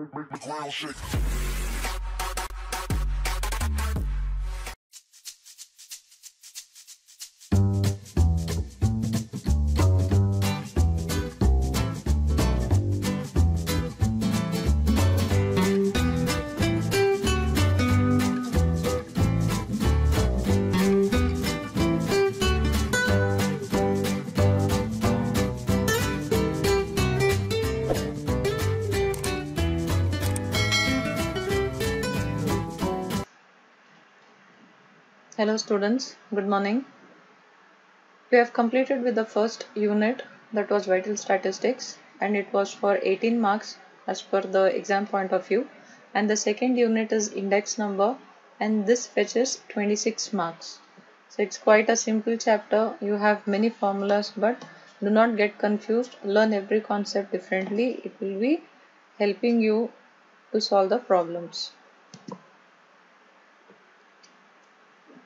Make the ground shake. Hello students, good morning. We have completed with the first unit, that was vital statistics, and it was for 18 marks as per the exam point of view, and the second unit is index number, and this fetches 26 marks. So it's quite a simple chapter. You have many formulas, but do not get confused. Learn every concept differently. It will be helping you to solve the problems.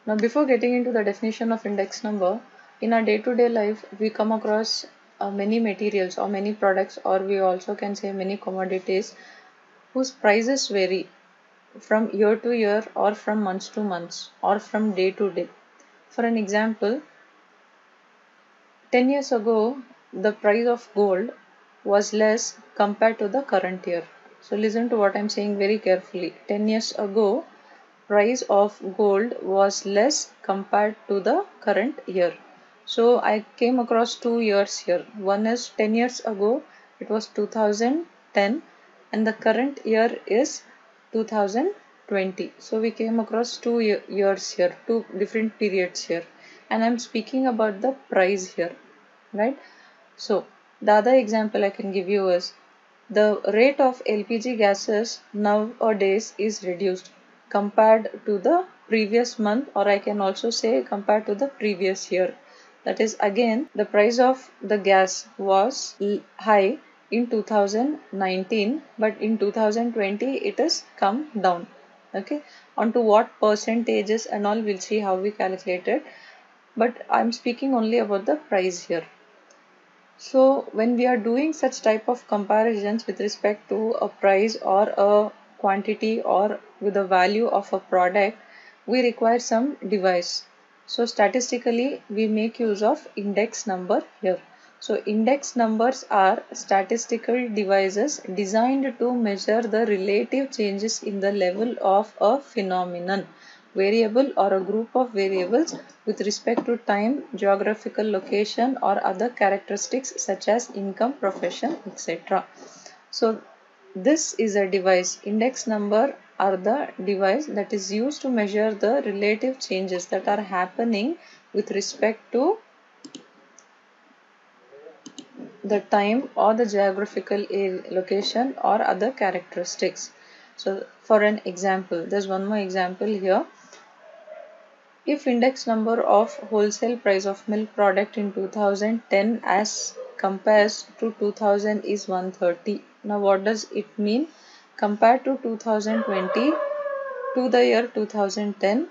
Now, before getting into the definition of index number, in our day-to-day life, we come across many materials or many products, or we also can say many commodities whose prices vary from year to year, or from months to months, or from day to day. For an example, 10 years ago, the price of gold was less compared to the current year. So listen to what I'm saying very carefully. 10 years ago, price of gold was less compared to the current year. So I came across 2 years here. One is 10 years ago, it was 2010, and the current year is 2020. So we came across 2 years here, two different periods here, and I'm speaking about the price here, right? So the other example I can give you is the rate of LPG gases nowadays is reduced compared to the previous month, or I can also say compared to the previous year. That is, again, the price of the gas was high in 2019, but in 2020 it has come down. Okay, on to what percentages and all, we'll see how we calculate it, but I'm speaking only about the price here. So when we are doing such type of comparisons with respect to a price or a quantity or with the value of a product, we require some device. So statistically, we make use of index number here. So index numbers are statistical devices designed to measure the relative changes in the level of a phenomenon, variable or a group of variables with respect to time, geographical location, or other characteristics such as income, profession, etc. So this is a device. Index number are the device that is used to measure the relative changes that are happening with respect to the time or the geographical location or other characteristics. So for an example, there's one more example here. If index number of wholesale price of milk product in 2010 as compares to 2000 is 130. Now what does it mean? Compared to 2020 to the year 2010,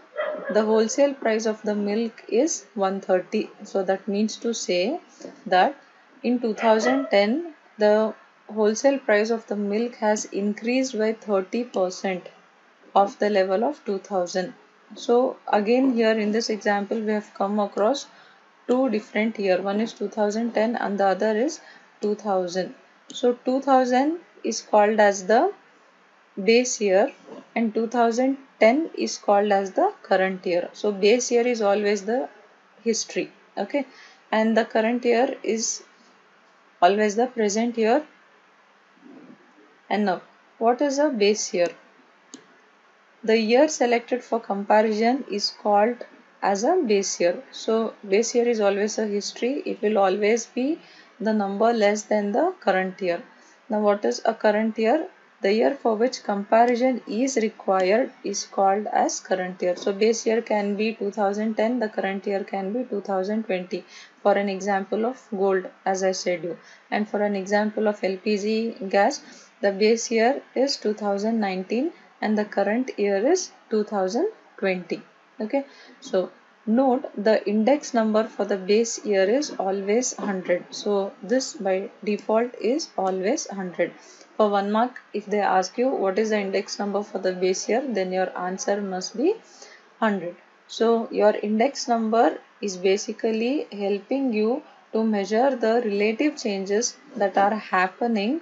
the wholesale price of the milk is 130. So that means to say that in 2010 the wholesale price of the milk has increased by 30% of the level of 2000. So again here in this example we have come across two different year. One is 2010 and the other is 2000. So 2000 is called as the base year and 2010 is called as the current year. So base year is always the history, okay, and the current year is always the present year. And now what is a base year? The year selected for comparison is called as a base year. So base year is always a history. It will always be the number less than the current year. Now what is a current year? The year for which comparison is required is called as current year. So base year can be 2010, the current year can be 2020. For an example of gold, as I said you. And for an example of LPG gas, the base year is 2019 and the current year is 2020. Okay, so note the index number for the base year is always 100. So this by default is always 100. For 1 mark, if they ask you what is the index number for the base year, then your answer must be 100. So your index number is basically helping you to measure the relative changes that are happening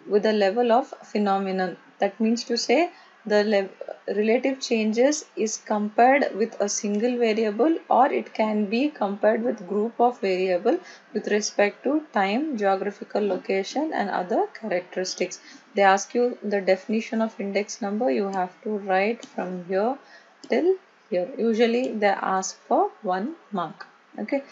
with a level of phenomenon. That means to say the relative changes is compared with a single variable, or it can be compared with group of variable with respect to time, geographical location and other characteristics. They ask you the definition of index number, you have to write from here till here. Usually they ask for 1 mark. Okay.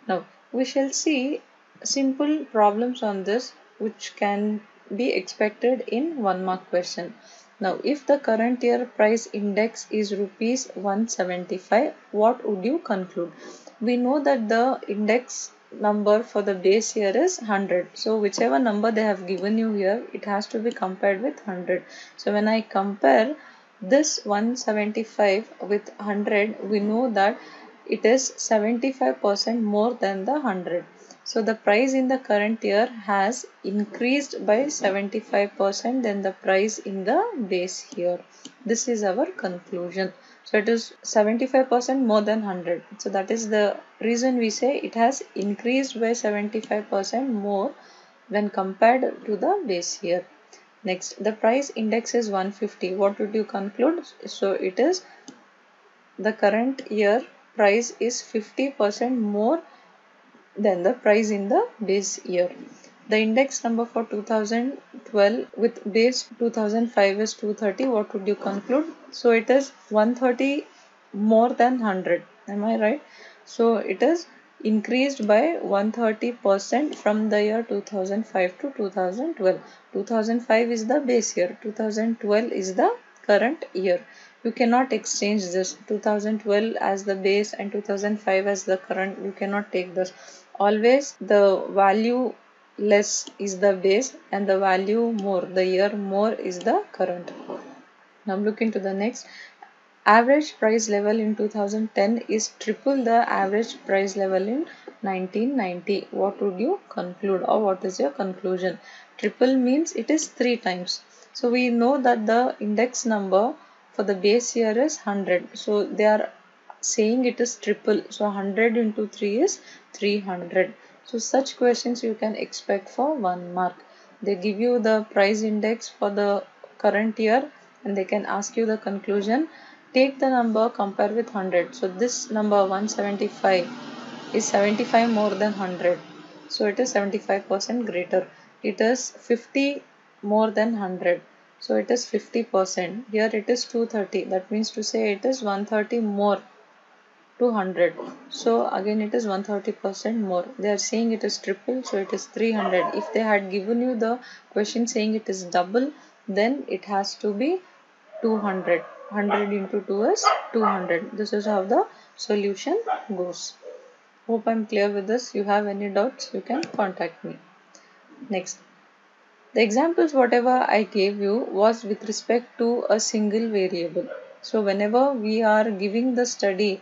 Now we shall see simple problems on this which can be expected in 1 mark question. Now if the current year price index is rupees 175, what would you conclude? We know that the index number for the base year is 100. So whichever number they have given you here, it has to be compared with 100. So when I compare this 175 with 100, we know that it is 75% more than the 100. So the price in the current year has increased by 75% than the price in the base year. This is our conclusion. So it is 75% more than 100. So that is the reason we say it has increased by 75% more when compared to the base year. Next, the price index is 150. What would you conclude? So it is the current year price is 50% more than the price in the base year. The index number for 2012 with base 2005 is 230. What would you conclude? So it is 130 more than 100. Am I right? So it is increased by 130% from the year 2005 to 2012. 2005 is the base year. 2012 is the current year. You cannot exchange this 2012 as the base and 2005 as the current. You cannot take this. Always the value less is the base and the value more, the year more is the current. Now look into the next. Average price level in 2010 is triple the average price level in 1990. What would you conclude, or what is your conclusion? Triple means it is 3 times. So we know that the index number for the base year is 100. So they are saying it is triple. So 100 into 3 is 300. So such questions you can expect for 1 mark. They give you the price index for the current year and they can ask you the conclusion. Take the number, compare with 100. So this number 175 is 75 more than 100. So it is 75% greater. It is 50 more than 100. So it is 50%. Here it is 230. That means to say it is 130 more to 100. So again it is 130% more. They are saying it is triple, so it is 300. If they had given you the question saying it is double, then it has to be 200. 100 into 2 is 200. This is how the solution goes. Hope I'm clear with this. You have any doubts, you can contact me. Next. The examples whatever I gave you was with respect to a single variable. So whenever we are giving the study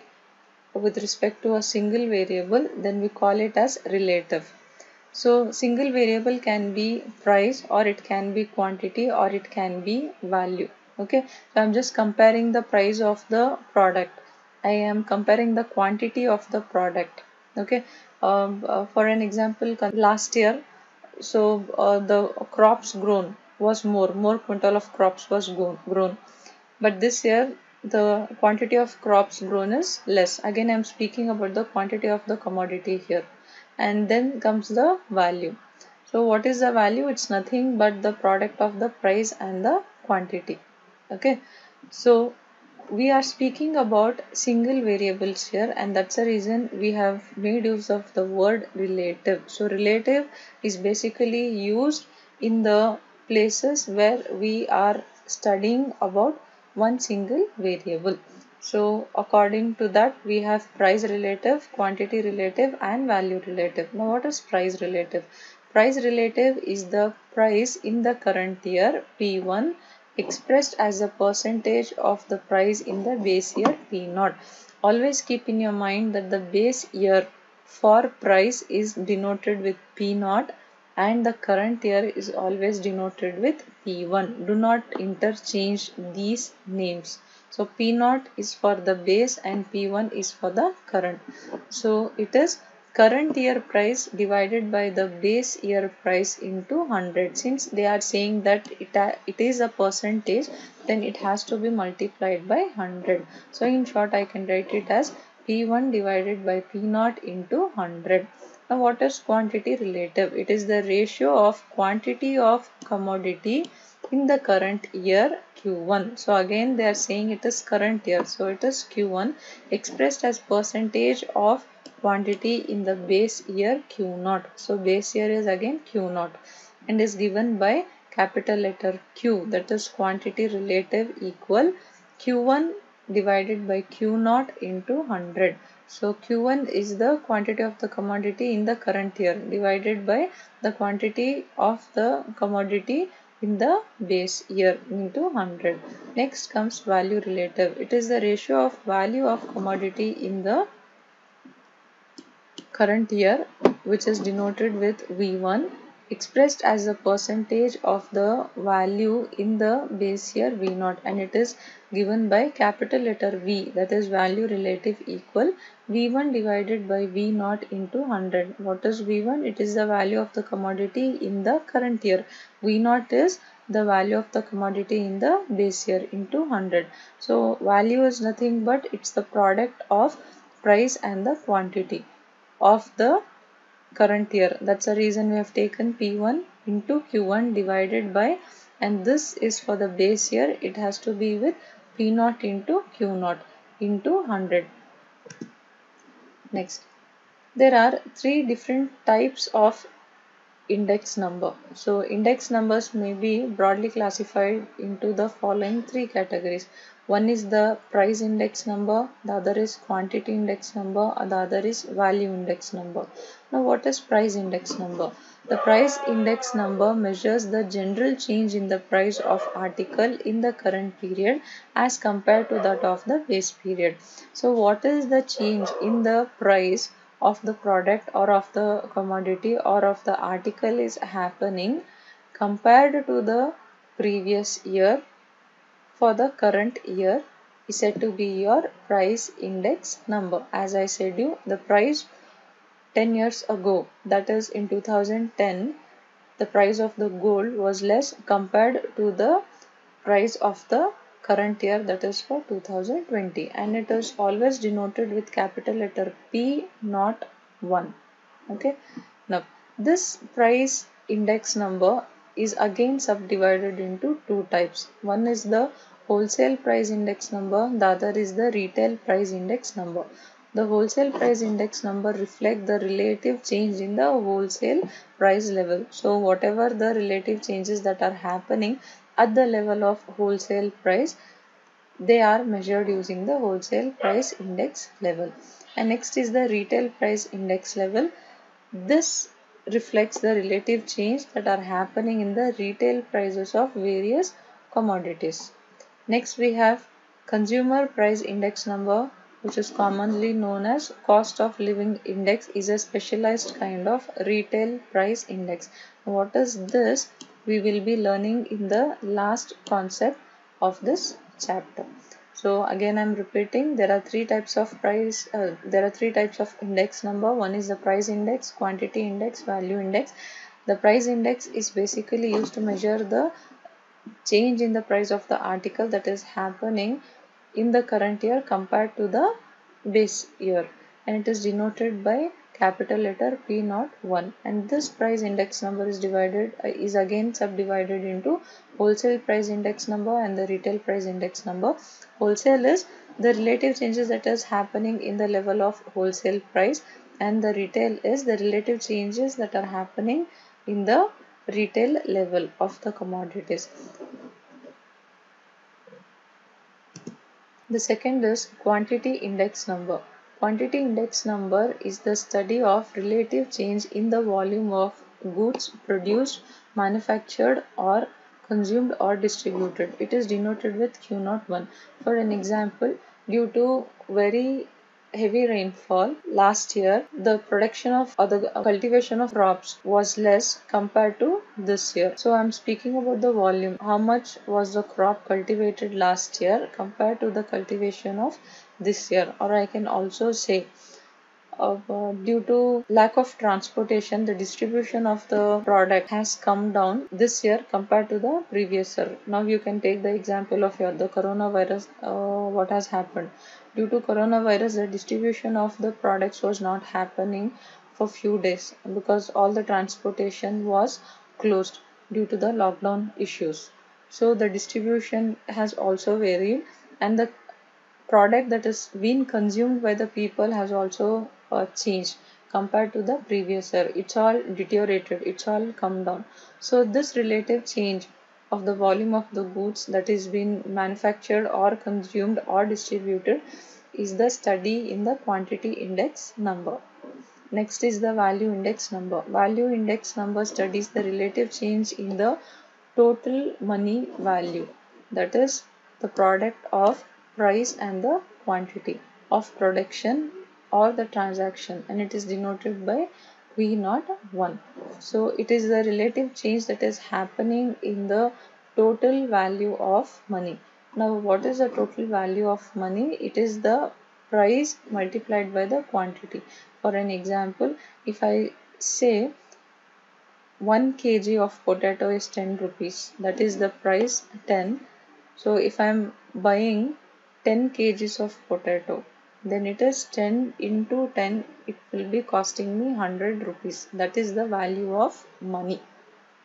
with respect to a single variable, then we call it as relative. So single variable can be price, or it can be quantity, or it can be value. Okay, so I'm just comparing the price of the product. I am comparing the quantity of the product. Okay, for an example, last year, so the crops grown was more quintal of crops was grown, but this year the quantity of crops grown is less. Again, I'm speaking about the quantity of the commodity here. And then comes the value. So what is the value? It's nothing but the product of the price and the quantity. Okay. So we are speaking about single variables here, and that's the reason we have made use of the word relative. So relative is basically used in the places where we are studying about one single variable. So according to that, we have price relative, quantity relative and value relative. Now what is price relative? Price relative is the price in the current year P1 expressed as a percentage of the price in the base year P0. Always keep in your mind that the base year for price is denoted with P0 and the current year is always denoted with P1. Do not interchange these names. So P0 is for the base and P1 is for the current. So it is current year price divided by the base year price into 100. Since they are saying that it is a percentage, then it has to be multiplied by 100. So in short, I can write it as P1 divided by P0 into 100. Now what is quantity relative? It is the ratio of quantity of commodity in the current year Q1. So again they are saying it is current year. So it is Q1 expressed as percentage of quantity in the base year Q0. So base year is again Q0 and is given by capital letter Q, that is quantity relative equal Q1 divided by Q0 into 100. So Q1 is the quantity of the commodity in the current year divided by the quantity of the commodity in the base year into 100. Next comes value relative. It is the ratio of value of commodity in the current year, which is denoted with V1, expressed as a percentage of the value in the base year V0, and it is given by capital letter V, that is value relative equal V1 divided by V0 into 100. What is V1? It is the value of the commodity in the current year. V0 is the value of the commodity in the base year into 100. So value is nothing but it's the product of price and the quantity of the current year. That's the reason we have taken P1 into Q1 divided by, and this is for the base year, it has to be with P0 into Q0 into 100. Next, there are three different types of index number. So index numbers may be broadly classified into the following three categories. One is the price index number, the other is quantity index number, and the other is value index number. Now what is price index number? The price index number measures the general change in the price of article in the current period as compared to that of the base period. So what is the change in the price of the product or of the commodity or of the article is happening compared to the previous year for the current year is said to be your price index number. As I said you, the price 10 years ago, that is in 2010, the price of the gold was less compared to the price of the current year, that is for 2020, and it is always denoted with capital letter P, not 1. Okay, now this price index number is again subdivided into two types. One is the wholesale price index number, the other is the retail price index number. The wholesale price index number reflect the relative change in the wholesale price level. So whatever the relative changes that are happening at the level of wholesale price, they are measured using the wholesale price index level. And next is the retail price index level. This reflects the relative change that are happening in the retail prices of various commodities. Next we have consumer price index number, which is commonly known as cost of living index, is a specialized kind of retail price index. What is this? We will be learning in the last concept of this chapter. So again I'm repeating, there are three types of index number. One is the price index, quantity index, value index. The price index is basically used to measure the change in the price of the article that is happening in the current year compared to the base year, and it is denoted by capital letter P01, and this price index number is again subdivided into wholesale price index number and the retail price index number. Wholesale is the relative changes that is happening in the level of wholesale price, and the retail is the relative changes that are happening in the retail level of the commodities. The second is quantity index number. Quantity index number is the study of relative change in the volume of goods produced, manufactured or consumed or distributed. It is denoted with Q01. For an example, due to very heavy rainfall last year, the production of or the cultivation of crops was less compared to this year. So I'm speaking about the volume. How much was the crop cultivated last year compared to the cultivation of this year? Or I can also say due to lack of transportation, the distribution of the product has come down this year compared to the previous year. Now you can take the example of the coronavirus. What has happened due to coronavirus? The distribution of the products was not happening for few days because all the transportation was closed due to the lockdown issues. So the distribution has also varied, and the product that is being consumed by the people has also changed compared to the previous year. It's all deteriorated, it's all come down. So this relative change of the volume of the goods that is being manufactured or consumed or distributed is the study in the quantity index number. Next is the value index number. Value index number studies the relative change in the total money value, that is the product of price and the quantity of production or the transaction, and it is denoted by V naught 1. So it is the relative change that is happening in the total value of money. Now what is the total value of money? It is the price multiplied by the quantity. For an example, if I say 1 kg of potato is 10 rupees, that is the price 10. So if I am buying 10 kgs of potato, then it is 10 into 10, it will be costing me 100 rupees. That is the value of money.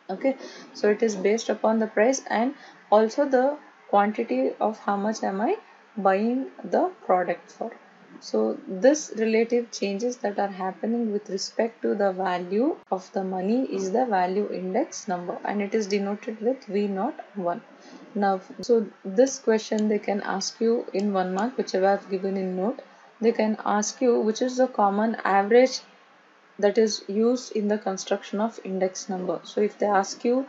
Okay, so it is based upon the price and also the quantity of how much am I buying the product for. So this relative changes that are happening with respect to the value of the money is the value index number, and it is denoted with V naught 1. Now, so this question they can ask you in 1 mark, whichever I have given in note. They can ask you which is the common average that is used in the construction of index number. So if they ask you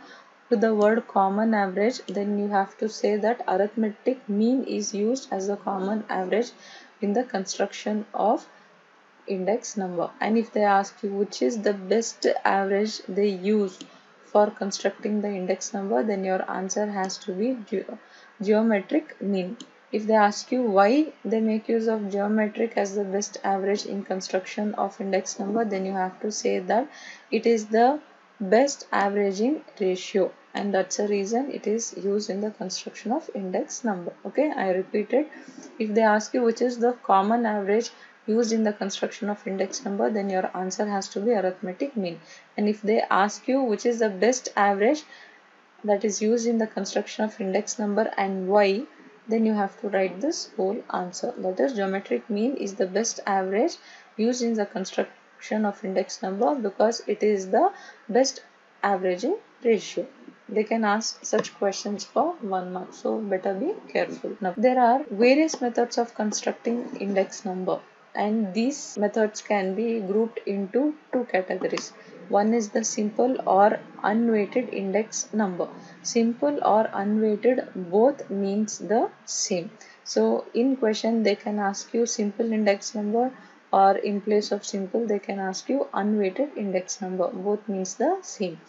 to the word common average, then you have to say that arithmetic mean is used as the common average in the construction of index number. And if they ask you which is the best average they use for constructing the index number, then your answer has to be geometric mean. If they ask you why they make use of geometric as the best average in construction of index number, then you have to say that it is the best averaging ratio, and that's the reason it is used in the construction of index number. Okay, I repeat it. If they ask you which is the common average used in the construction of index number, then your answer has to be arithmetic mean. And if they ask you which is the best average that is used in the construction of index number and why, then you have to write this whole answer. That is, geometric mean is the best average used in the construction of index number because it is the best averaging ratio. They can ask such questions for 1 mark, so better be careful. Now there are various methods of constructing index number, and these methods can be grouped into two categories. One is the simple or unweighted index number. Simple or unweighted both means the same. So in question they can ask you simple index number, or in place of simple they can ask you unweighted index number. Both means the same.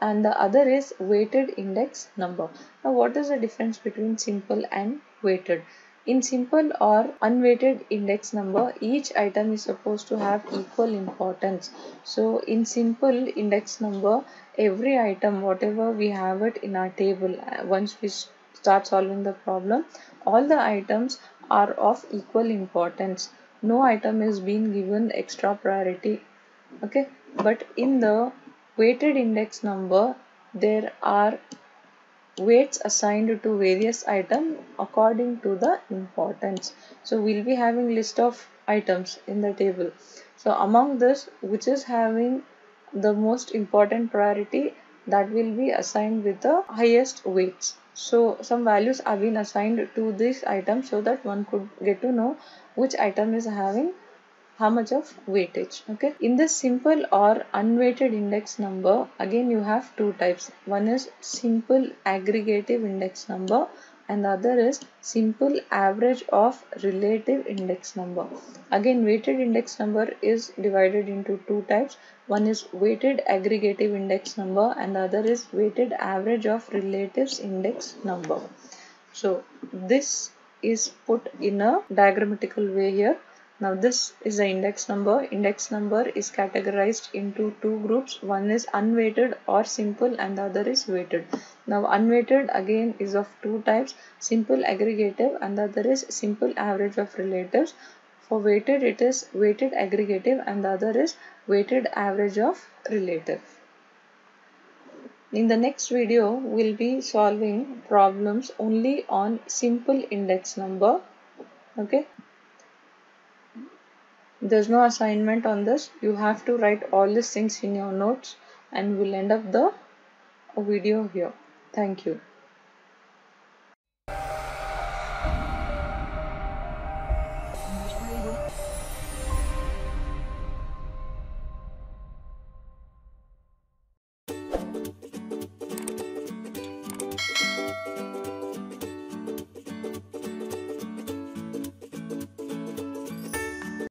And the other is weighted index number. Now what is the difference between simple and weighted? In simple or unweighted index number, each item is supposed to have equal importance. So in simple index number, every item, whatever we have it in our table, once we start solving the problem, all the items are of equal importance. No item is being given extra priority. Okay, but in the weighted index number, there are weights assigned to various items according to the importance. So we'll be having list of items in the table. So among this, which is having the most important priority, that will be assigned with the highest weights. So some values have been assigned to this item so that one could get to know which item is having how much of weightage. Okay, in the simple or unweighted index number, again you have two types. One is simple aggregative index number and the other is simple average of relative index number. Again, weighted index number is divided into two types. One is weighted aggregative index number and the other is weighted average of relatives index number. So this is put in a diagrammatical way here. Now this is the index number. Index number is categorized into two groups. One is unweighted or simple and the other is weighted. Now unweighted again is of two types, simple aggregative and the other is simple average of relatives. For weighted it is weighted aggregative and the other is weighted average of relative. In the next video, we'll be solving problems only on simple index number. Okay. There's no assignment on this. You have to write all these things in your notes and we'll end up the video here. Thank you.